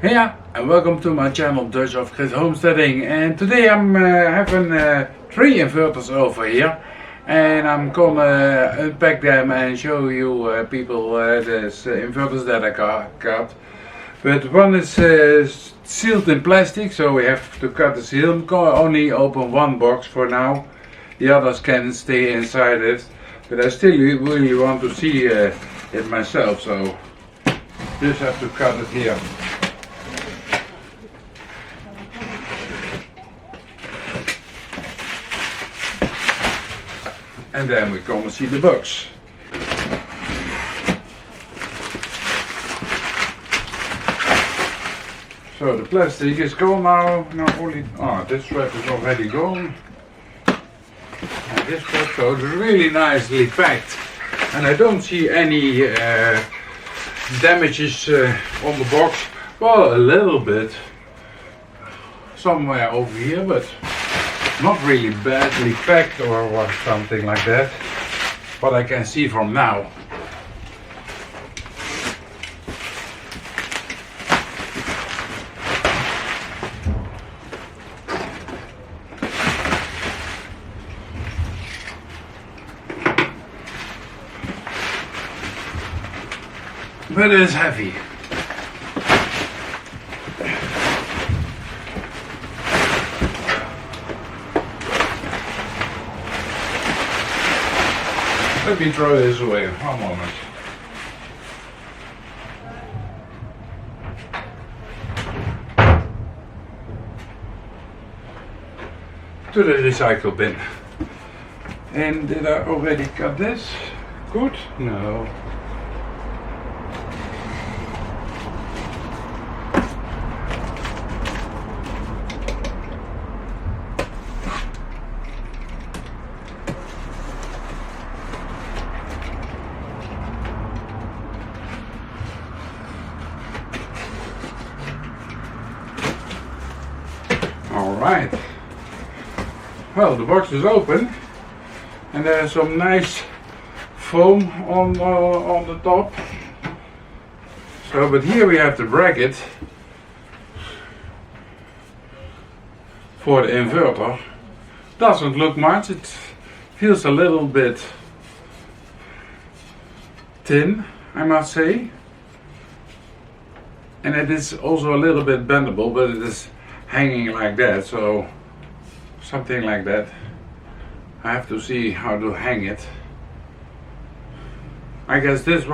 Hey, and welcome to my channel Dutch of Chris Homesteading. And today I'm having 3 inverters over here, and I'm gonna unpack them and show you people the inverters that I got. But one is sealed in plastic, so we have to cut the seal. I'm gonna only open one box for now. The others can stay inside it, but I still really want to see it myself, so just have to cut it here. And then we come and see the box. So the plastic is gone now. This strap is already gone. And this strap, so it's really nicely packed. And I don't see any damages on the box. Well, a little bit somewhere over here, but not really badly packed or something like that, what I can see from now. But it's heavy. Let me throw this away, one moment. To the recycle bin. And did I already cut this? Good? No. Alright, well, the box is open and there's some nice foam on the top. So, but here we have the bracket for the inverter. Doesn't look much, it feels a little bit thin, I must say. And it is also a little bit bendable, but it is hanging like that, so something like that. I have to see how to hang it. I guess this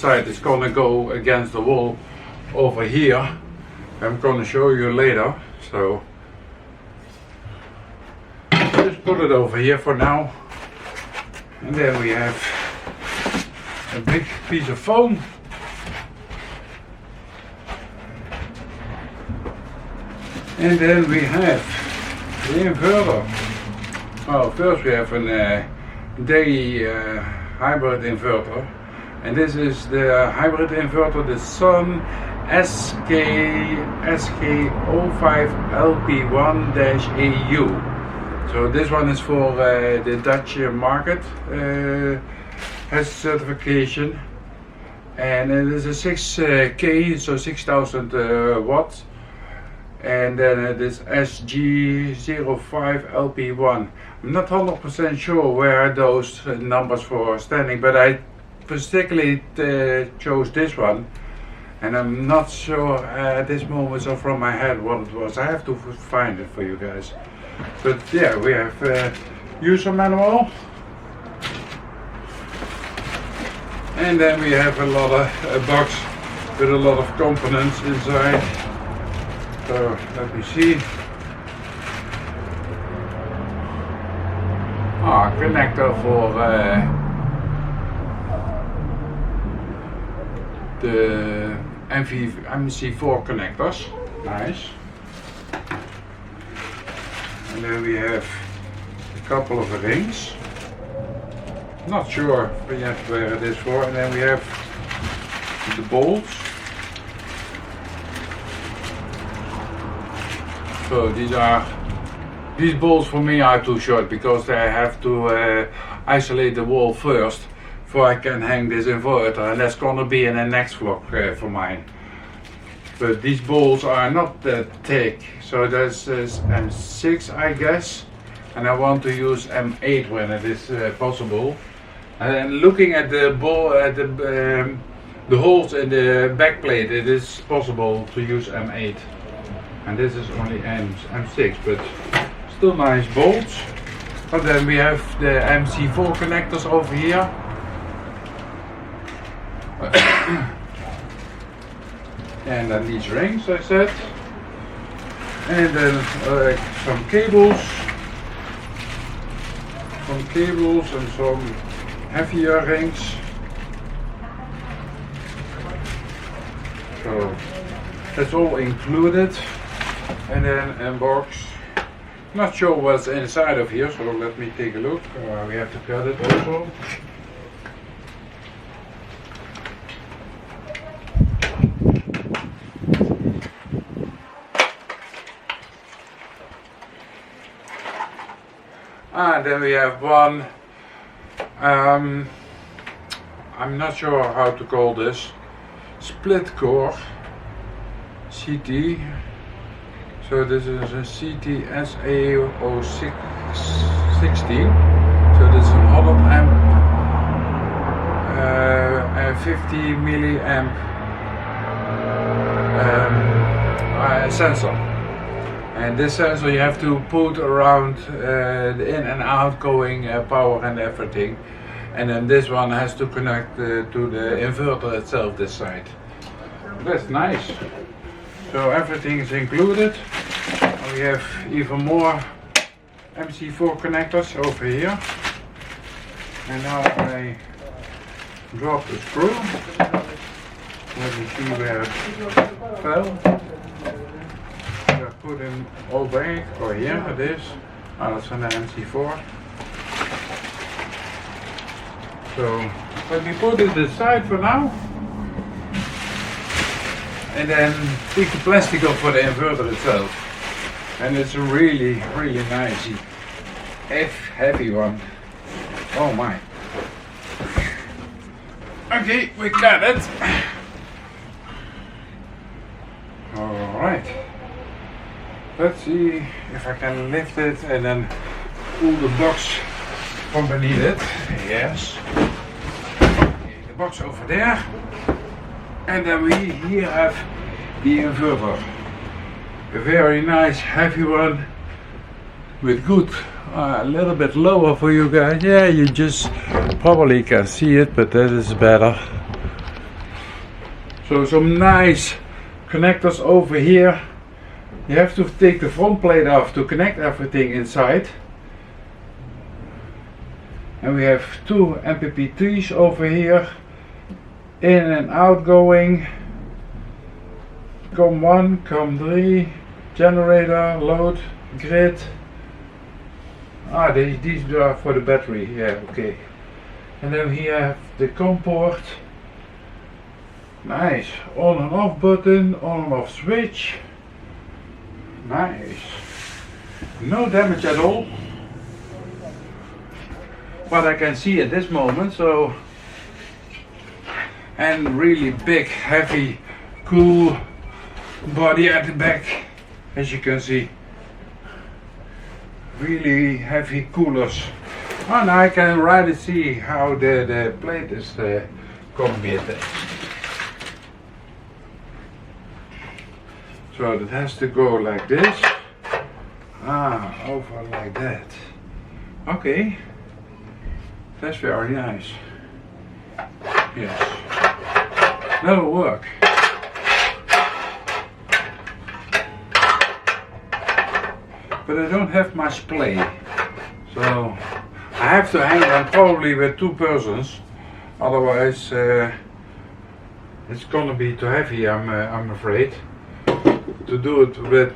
side is gonna go against the wall over here. I'm gonna show you later, so just put it over here for now. And then we have a big piece of foam. And then we have the inverter. Well, first we have a Deye Hybrid inverter. And this is the hybrid inverter, the Sun SK05LP1-AU. So this one is for the Dutch market, has certification. And it is a 6K, so 6000 watts. And then it is SG05LP1. I'm not 100% sure where those numbers for standing, but I particularly chose this one. And I'm not sure at this moment, so from my head, what it was. I have to find it for you guys. But yeah, we have user manual. And then we have a box with a lot of components inside. So let me see. Connector for the MC4 connectors. Nice. And then we have a couple of rings. Not sure yet where it is for. And then we have the bolts. So these bolts for me are too short because I have to isolate the wall first before I can hang this inverter, and that's gonna be in the next vlog for mine. but these bolts are not that thick. So this is M6, I guess, and I want to use M8 when it is possible. And looking at the ball, at the holes in the back plate, it is possible to use M8, and this is only M6, but still nice bolts. But then we have the MC4 connectors over here. And then these rings, I said, and then some cables and some heavier rings. So that's all included, and then a box. Not sure what's inside of here, so let me take a look. We have to cut it also. Then we have one, I'm not sure how to call this, split core CT. So this is a CT SA0616. So this is a 100 amp, 50 milliamp sensor. And this sensor you have to put around the in and outgoing power and everything. And then this one has to connect to the inverter itself, this side. That's nice. So everything is included. We have even more MC4 connectors over here. And now I drop the screw. Let me see where it fell. Put in all back, or here it is. Oh, that's an MC4. So let me put it aside for now. And then take the plastic off for the inverter itself. And it's a really, really nice, heavy one. Oh my. Okay, we got it. Alright. Let's see if I can lift it and then pull the box from beneath it. Yes. Okay, the box over there. And then we here have the inverter. A very nice heavy one with good, a little bit lower for you guys. Yeah, you just probably can see it, but that is better. So some nice connectors over here. You have to take the front plate off to connect everything inside. And we have two MPP3s over here, in and outgoing, COM1, COM3, generator, load, grid. These are for the battery, yeah, okay. And then here have the COM port. Nice, on and off button, on and off switch. Nice. No damage at all. What I can see at this moment, so. And really big, heavy, cool body at the back, as you can see. Really heavy coolers. And I can already see how the plate is combined. So it has to go like this. Over like that. Okay. That's very nice. Yes. That'll work. But I don't have much play. So I have to hang them probably with two persons. Otherwise it's gonna be too heavy, I'm afraid. To do it with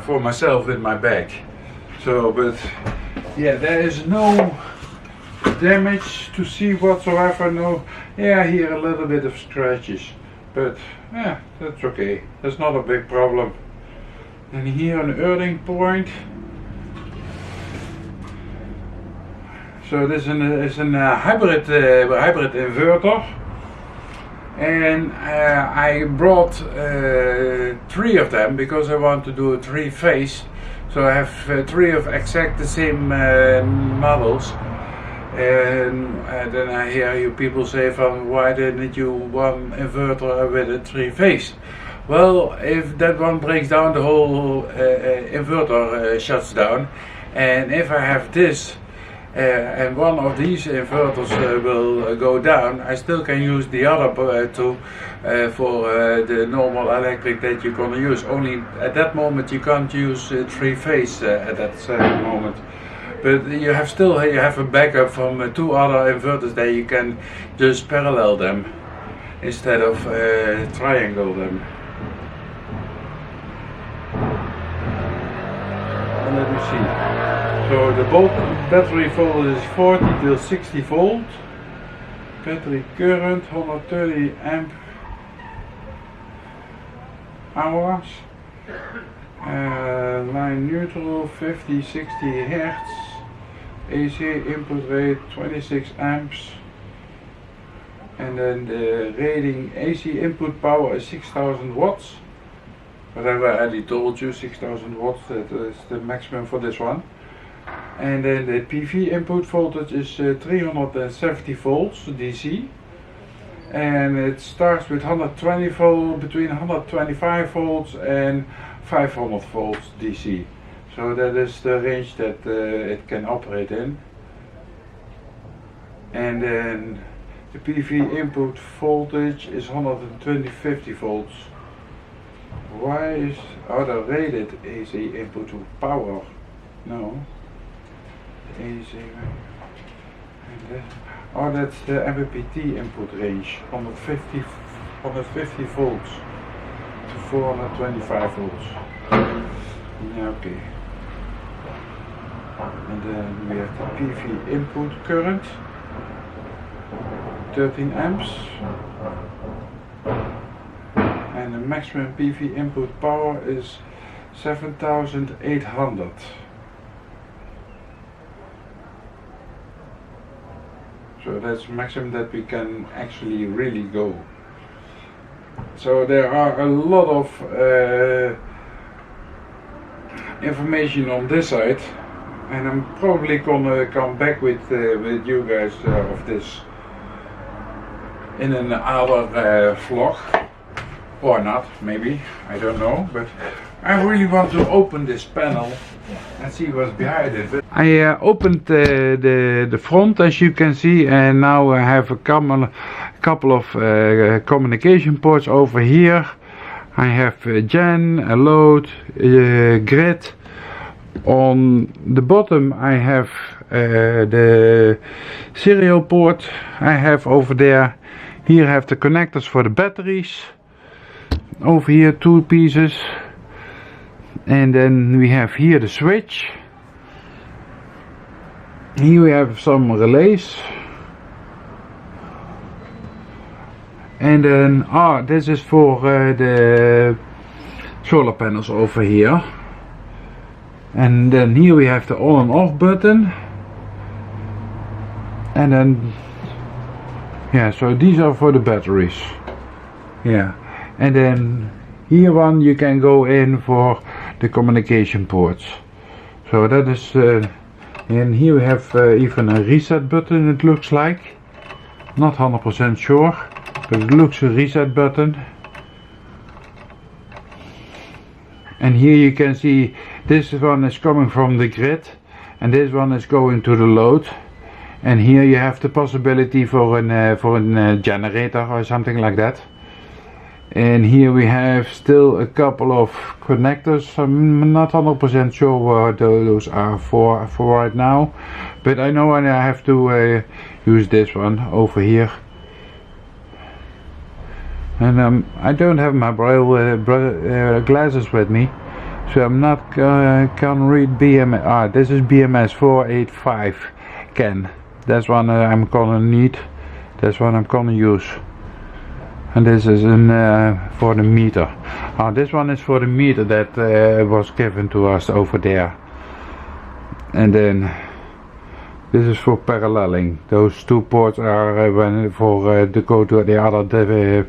for myself in my bag. So, but yeah, there is no damage to see whatsoever. No, yeah, here a little bit of scratches, but yeah, that's okay. That's not a big problem. And here an earthing point. So this is a hybrid inverter. and I brought 3 of them because I want to do a 3-phase. So I have 3 of exact the same models. And then I hear you people say from, why didn't you one inverter with a 3-phase? Well, if that one breaks down, the whole inverter shuts down. And if I have this and one of these inverters will go down, I still can use the other 2 for the normal electric that you're gonna use. Only at that moment you can't use 3-phase at that moment. But you have a backup from 2 other inverters that you can just parallel them instead of triangle them. And let me see. So the battery voltage is 40 till 60 volt. Battery current 130 amp hours. Line neutral 50-60 Hertz. AC input rate 26 amps. And then the rating AC input power is 6000 watts. But I already told you 6000 watts, that is the maximum for this one. And then the PV input voltage is 370 volts DC. And it starts with 120 volts, between 125 volts and 500 volts DC. So that is the range that it can operate in. And then the PV input voltage is 120-50 volts. Why is the rated AC input to power? No. AC. And that's the MPPT input range, 150 volts to 425 volts. Yeah, okay. And then we have the PV input current, 13 amps. And the maximum PV input power is 7800. So that's the maximum that we can actually really go. So there are a lot of information on this side, and I'm probably gonna come back with you guys of this in another vlog, or not, maybe, I don't know, but I really want to open this panel and see what's behind it. But I opened the front, as you can see, and now I have a couple of communication ports over here. I have gen, a load, grid. On the bottom I have the serial port I have over there. Here I have the connectors for the batteries. Over here 2 pieces. And then we have here the switch. Here we have some relays. And then, this is for the solar panels over here. And then here we have the on and off button. And then, yeah, so these are for the batteries. Yeah. And then here one you can go in for the communication ports. So that is, and here we have even a reset button, it looks like. Not 100% sure, but it looks a reset button. And here you can see this one is coming from the grid and this one is going to the load. And here you have the possibility for a generator or something like that. And here we have still a couple of connectors. I'm not 100% sure what those are for right now, but I know I have to use this one over here. And I don't have my braille glasses with me, so I'm not can read BMS. This is BMS 485 Ken. That's one I'm gonna need. That's one I'm gonna use. And this is for the meter. This one is for the meter that was given to us over there. And then This is for paralleling. Those two ports are to go to the other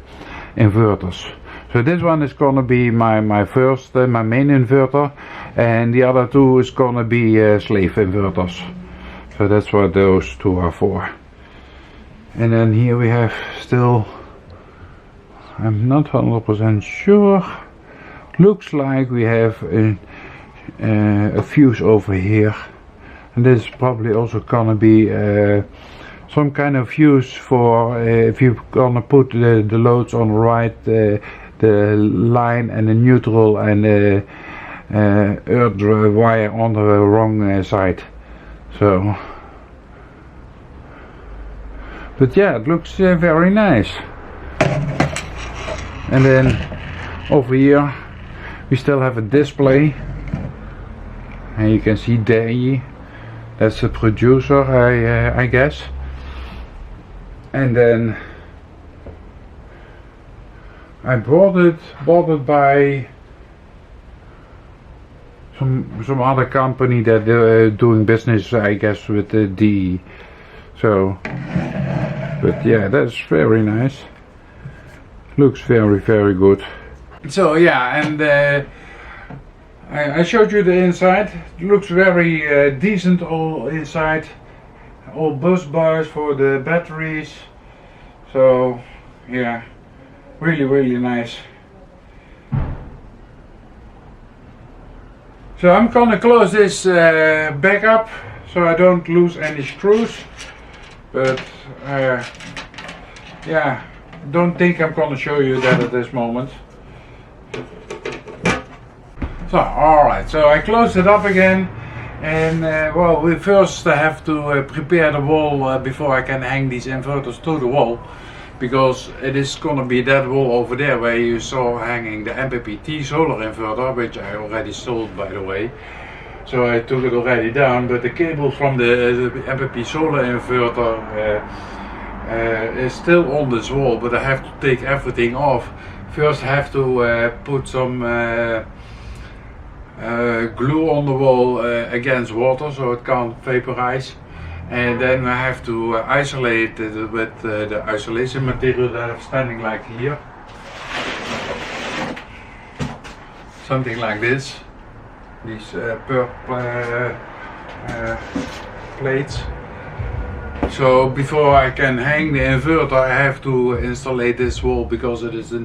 inverters. So this one is gonna be my first, my main inverter, and the other two is gonna be slave inverters. So that's what those two are for. And then here we have still, I'm not 100% sure. Looks like we have a fuse over here. And this is probably also gonna be some kind of fuse for if you're gonna put the loads on right, the line and the neutral and the earth wire on the wrong side. So, but yeah, it looks very nice. And then over here we still have a display, and you can see Deye. That's the producer, I guess. And then I bought it by some other company that doing business, I guess, with the Deye. So, but yeah, that's very nice. Looks very, very good. So yeah, and I showed you the inside. It looks very decent all inside. All bus bars for the batteries. So yeah, really, really nice. So I'm gonna close this back up so I don't lose any screws. But yeah, don't think I'm gonna show you that at this moment. So alright, so I closed it up again, and well, we first have to prepare the wall before I can hang these inverters to the wall, because it is gonna be that wall over there where you saw hanging the MPPT solar inverter, which I already sold, by the way. So I took it already down, but the cable from the MPP solar inverter is still on this wall, but I have to take everything off. First I have to put some glue on the wall against water so it can't vaporize, and then I have to isolate it with the isolation material that I'm standing like here, something like this, these purple plates. So before I can hang the inverter, I have to install this wall, because it is a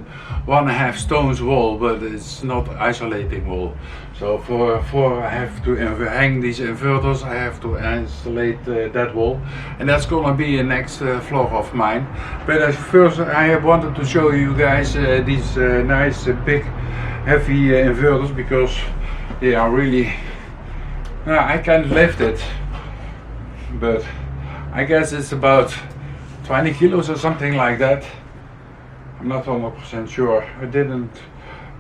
1.5 stones wall, but it's not isolating wall. So for I have to hang these inverters, I have to install that wall, and that's gonna be a next floor of mine. But first I wanted to show you guys these nice big heavy inverters, because they are really, I can't lift it, but I guess it's about 20 kilos or something like that. I'm not 100% sure. I didn't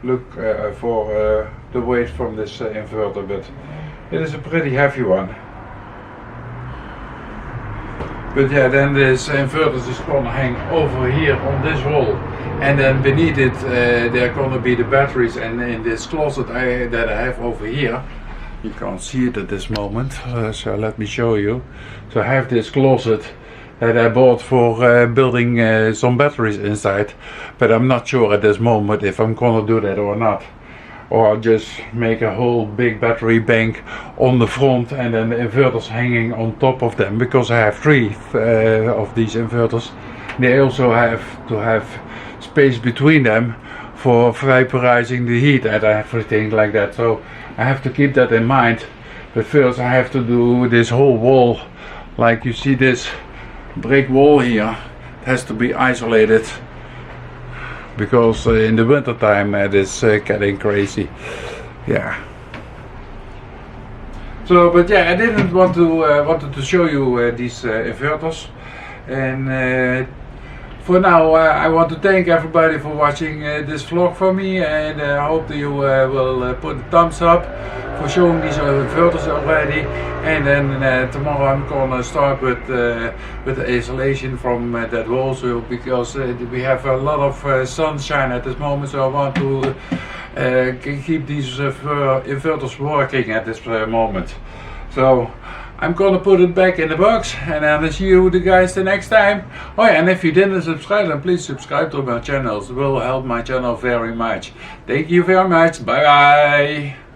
look for the weight from this inverter, but it is a pretty heavy one. But yeah, then this inverter is gonna hang over here on this wall, and then beneath it there are gonna be the batteries, and in this closet that I have over here. You can't see it at this moment, so let me show you. So I have this closet that I bought for building some batteries inside, but I'm not sure at this moment if I'm gonna do that or not. Or I'll just make a whole big battery bank on the front, and then the inverters hanging on top of them, because I have 3 of these inverters. They also have to have space between them for vaporizing the heat and everything like that. So I have to keep that in mind. But first I have to do this whole wall. Like you see this brick wall here, it has to be isolated, because in the winter time it is getting crazy. Yeah. So, but yeah, I didn't want to wanted to show you these inverters, and for now I want to thank everybody for watching this vlog for me, and I hope that you will put a thumbs up for showing these inverters already. And then tomorrow I'm gonna start with the isolation from that wall, so because we have a lot of sunshine at this moment, so I want to keep these inverters working at this moment. So I'm gonna put it back in the box and then I'll see you guys the next time. Oh yeah, and if you didn't subscribe, then please subscribe to my channel. It will help my channel very much. Thank you very much. Bye bye.